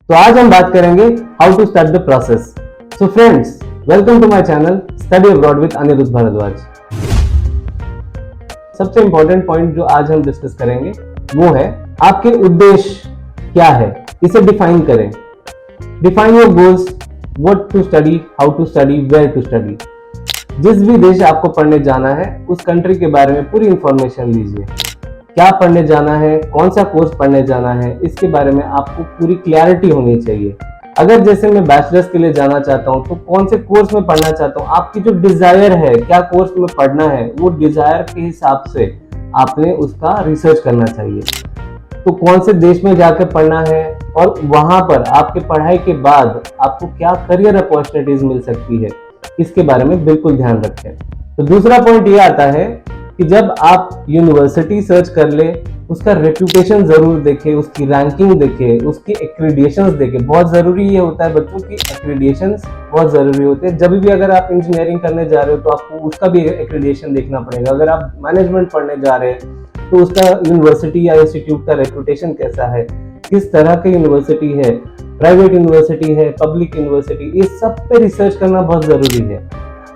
तो आज हम बात करेंगे how to start the process. So friends, welcome to my channel study abroad with Anirudh Bhardwaj. सबसे इंपॉर्टेंट पॉइंट जो आज हम डिस्कस करेंगे वो है आपके उद्देश्य क्या है, इसे डिफाइन करें। Define your goals, what to study, how to study, where to study. जिस भी देश आपको पढ़ने जाना है उस कंट्री के बारे में पूरी इंफॉर्मेशन लीजिए। क्या पढ़ने जाना है, कौन सा कोर्स पढ़ने जाना है, इसके बारे में आपको पूरी क्लैरिटी होनी चाहिए। अगर जैसे मैं बैचलर्स के लिए जाना चाहता हूँ तो कौन से कोर्स में पढ़ना चाहता हूँ, आपकी जो डिजायर है क्या कोर्स में पढ़ना है, वो डिजायर के हिसाब से आपने उसका रिसर्च करना चाहिए। तो कौन से देश में जाकर पढ़ना है और वहां पर आपके पढ़ाई के बाद आपको क्या करियर अपॉर्चुनिटीज मिल सकती है, इसके बारे में बिल्कुल ध्यान रखें। तो दूसरा पॉइंट ये आता है कि जब आप यूनिवर्सिटी सर्च कर ले, उसका रेप्यूटेशन जरूर देखें, उसकी रैंकिंग देखें, उसकी एक्रेडिएशंस देखें। बहुत जरूरी ये होता है बच्चों की, एक्रेडिएशंस बहुत जरूरी होते हैं। जब भी अगर आप इंजीनियरिंग करने जा रहे हो तो आपको उसका भी एक्रेडिएशन देखना पड़ेगा। अगर आप मैनेजमेंट पढ़ने जा रहे हैं तो उसका यूनिवर्सिटी या इंस्टीट्यूट का रेप्यूटेशन कैसा है, किस तरह की यूनिवर्सिटी है, प्राइवेट यूनिवर्सिटी है, पब्लिक यूनिवर्सिटी, इस सब पे रिसर्च करना बहुत जरूरी है।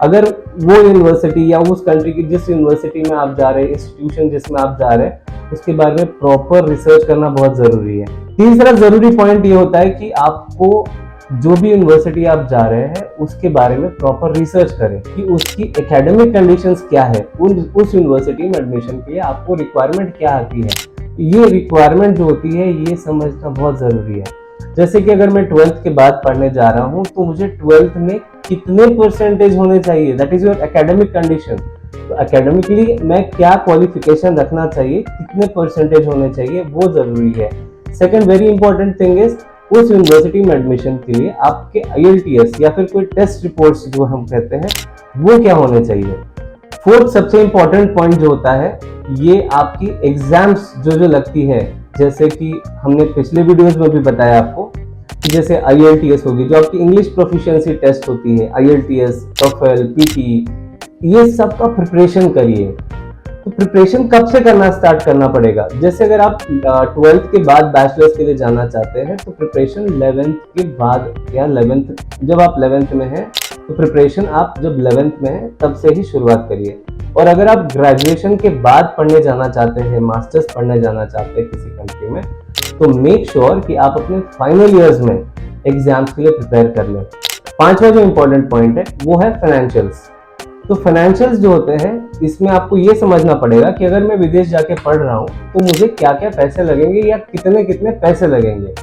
अगर वो यूनिवर्सिटी या उस कंट्री की जिस यूनिवर्सिटी में आप जा रहे हैं, इंस्टीट्यूशन जिसमें आप जा रहे हैं, उसके बारे में प्रॉपर रिसर्च करना बहुत जरूरी है। तीसरा जरूरी पॉइंट ये होता है कि आपको जो भी यूनिवर्सिटी आप जा रहे हैं उसके बारे में प्रॉपर रिसर्च करें कि उसकी एकेडमिक कंडीशंस क्या है, उस यूनिवर्सिटी में एडमिशन के लिए आपको रिक्वायरमेंट क्या आती है। ये रिक्वायरमेंट जो होती है ये समझना बहुत जरूरी है। जैसे कि अगर मैं 12th के बाद पढ़ने जा रहा हूँ तो मुझे 12th में कितने परसेंटेज होने चाहिए, that is your academic condition. तो एकेडमिकली मैं क्या क्वालिफिकेशन रखना चाहिए, कितने परसेंटेज होने चाहिए, वो जरूरी है। Second very important thing is उस यूनिवर्सिटी में एडमिशन के लिए आपके IELTS या फिर कोई टेस्ट रिपोर्ट्स जो हम कहते हैं वो क्या होने चाहिए। फोर्थ सबसे इंपॉर्टेंट पॉइंट जो होता है ये आपकी एग्जाम्स जो लगती है, जैसे कि हमने पिछले वीडियोस में भी बताया आपको कि जैसे IELTS होगी जो आपकी इंग्लिश प्रोफिशिएंसी टेस्ट होती है, IELTS, TOEFL, PT, ये सब का प्रिपरेशन करिए। तो प्रिपरेशन कब से करना स्टार्ट करना पड़ेगा, जैसे अगर आप 12th के बाद बैचलर्स के लिए जाना चाहते हैं तो प्रिपरेशन 11th के बाद या 11th जब आप 11th में हैं तो प्रिपरेशन आप जब 11th में हैं तब से ही शुरुआत करिए। और अगर आप ग्रेजुएशन के बाद पढ़ने जाना चाहते हैं, मास्टर्स पढ़ने जाना चाहते हैं किसी कंट्री में, तो मेक श्योर कि आप अपने फाइनल ईयर्स में एग्जाम्स के लिए प्रिपेयर कर लें। पांचवा जो इंपॉर्टेंट पॉइंट है वो है फाइनेंशियल्स। तो फाइनेंशियल्स जो होते हैं इसमें आपको ये समझना पड़ेगा कि अगर मैं विदेश जाके पढ़ रहा हूँ तो मुझे क्या क्या पैसे लगेंगे या कितने कितने पैसे लगेंगे।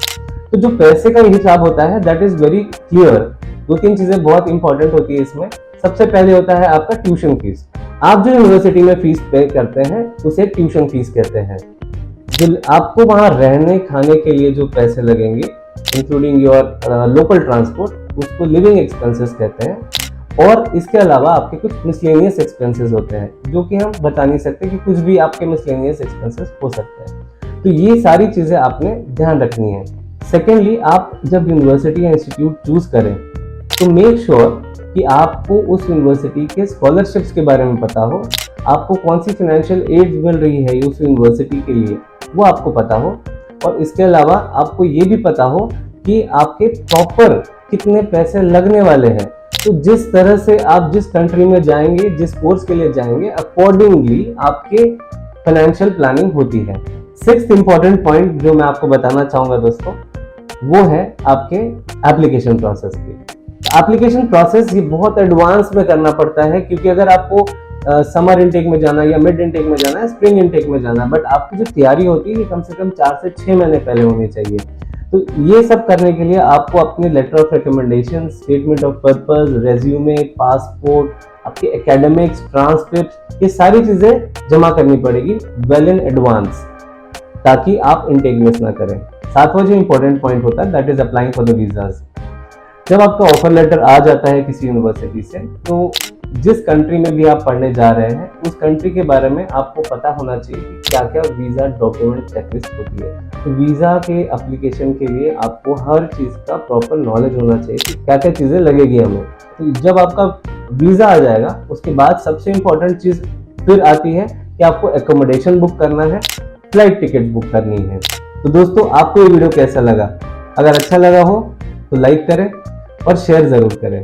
तो जो पैसे का हिसाब होता है दैट इज वेरी क्लियर। दो तीन चीजें बहुत इंपॉर्टेंट होती है इसमें। सबसे पहले होता है आपका ट्यूशन फीस। आप जो यूनिवर्सिटी में फीस पे करते हैं उसे ट्यूशन फीस कहते हैं। जो आपको वहां रहने खाने के लिए जो पैसे लगेंगे इंक्लूडिंग योर लोकल ट्रांसपोर्ट, उसको लिविंग एक्सपेंसेस कहते हैं। और इसके अलावा आपके कुछ मिसलेनियस एक्सपेंसेस होते हैं जो कि हम बता नहीं सकते कि कुछ भी आपके मिसलेनियस एक्सपेंसेस हो सकते हैं। तो ये सारी चीजें आपने ध्यान रखनी है। सेकेंडली, आप जब यूनिवर्सिटी या इंस्टीट्यूट चूज करें तो मेक श्योर कि आपको उस यूनिवर्सिटी के स्कॉलरशिप्स के बारे में पता हो, आपको कौन सी फाइनेंशियल एड मिल रही है उस यूनिवर्सिटी के लिए वो आपको पता हो। और इसके अलावा आपको ये भी पता हो कि आपके प्रॉपर कितने पैसे लगने वाले हैं। तो जिस तरह से आप जिस कंट्री में जाएंगे, जिस कोर्स के लिए जाएंगे, अकॉर्डिंगली आपके फाइनेंशियल प्लानिंग होती है। सिक्स्थ इंपॉर्टेंट पॉइंट जो मैं आपको बताना चाहूंगा दोस्तों वो है आपके एप्लीकेशन प्रोसेस की। एप्लीकेशन प्रोसेस ये बहुत एडवांस में करना पड़ता है, क्योंकि अगर आपको समर इनटेक में जाना या मिड इनटेक में जाना है, स्प्रिंग इनटेक में जाना, बट आपकी जो तैयारी होती है ये कम से कम 4 से 6 महीने पहले होनी चाहिए। तो ये सब करने के लिए आपको अपने letter of recommendation, statement of purpose, resume, passport, आपके एकेडमिक्स, ट्रांसक्रिप्ट, ये सारी चीजें जमा करनी पड़ेगी वेल इन एडवांस, ताकि आप इनटेक मिस ना करें। सातवां जो इंपॉर्टेंट पॉइंट होता है that is applying for the visas. जब आपका ऑफर लेटर आ जाता है किसी यूनिवर्सिटी से, तो जिस कंट्री में भी आप पढ़ने जा रहे हैं उस कंट्री के बारे में आपको पता होना चाहिए कि क्या क्या वीजा डॉक्यूमेंट चेकलिस्ट होती है। तो वीजा के एप्लीकेशन के लिए आपको हर चीज का प्रॉपर नॉलेज होना चाहिए कि क्या क्या चीजें लगेगी हमें। तो जब आपका वीजा आ जाएगा उसके बाद सबसे इंपॉर्टेंट चीज फिर आती है कि आपको एकोमोडेशन बुक करना है, फ्लाइट टिकट बुक करनी है। तो दोस्तों, आपको ये वीडियो कैसा लगा अगर अच्छा लगा हो तो लाइक करें और शेयर ज़रूर करें।